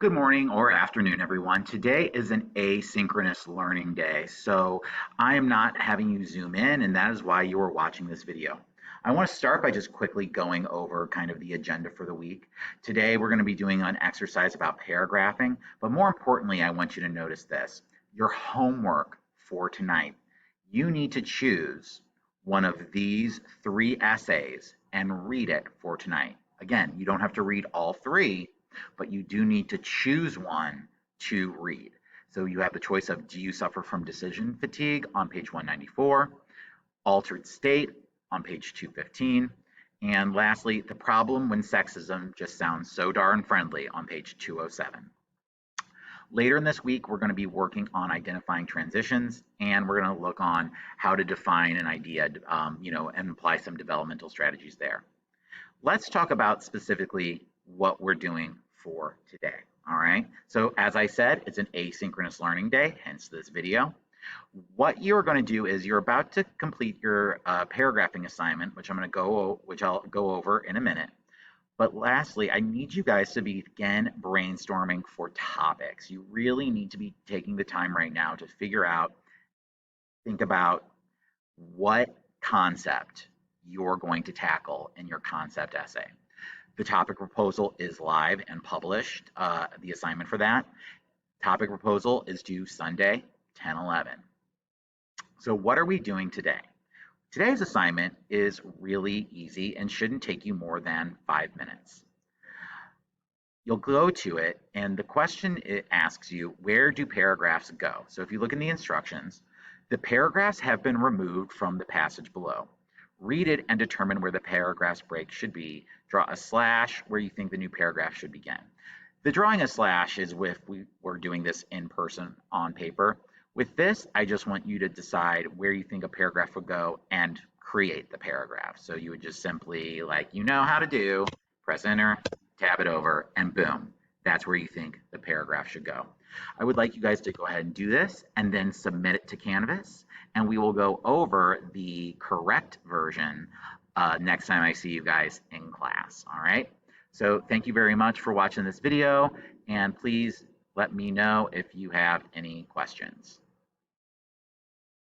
Good morning or afternoon, everyone. Today is an asynchronous learning day, so I am not having you zoom in, and that is why you are watching this video. I want to start by just quickly going over kind of the agenda for the week. Today, we're going to be doing an exercise about paragraphing, but more importantly, I want you to notice this. Your homework for tonight, you need to choose one of these three essays and read it for tonight. Again, you don't have to read all three, but you do need to choose one to read. So you have the choice of Do You Suffer from Decision Fatigue on page 194, Altered State on page 215, and lastly, The Problem When Sexism Just Sounds So Darn Friendly on page 207. Later in this week, we're going to be working on identifying transitions, and we're going to look on how to define an idea, and apply some developmental strategies there. Let's talk about specifically what we're doing for today. All right. So as I said, it's an asynchronous learning day, hence this video. What you're going to do is you're about to complete your paragraphing assignment, which I'll go over in a minute. But lastly, I need you guys to begin brainstorming for topics. You really need to be taking the time right now to think about what concept you're going to tackle in your concept essay. The topic proposal is live and published, the assignment for that. Topic proposal is due Sunday, 10/11. So what are we doing today? Today's assignment is really easy and shouldn't take you more than 5 minutes. You'll go to it, and the question it asks you, where do paragraphs go? So if you look in the instructions, the paragraphs have been removed from the passage below. Read it and determine where the paragraph's break should be. Draw a slash where you think the new paragraph should begin. The drawing a slash is if we were doing this in person on paper. With this, I just want you to decide where you think a paragraph would go and create the paragraph. So you would just simply, like you know how to do, press enter, tab it over, and boom, that's where you think the paragraph should go. I would like you guys to go ahead and do this and then submit it to Canvas, and we will go over the correct version next time I see you guys in class, all right? So thank you very much for watching this video, and please let me know if you have any questions.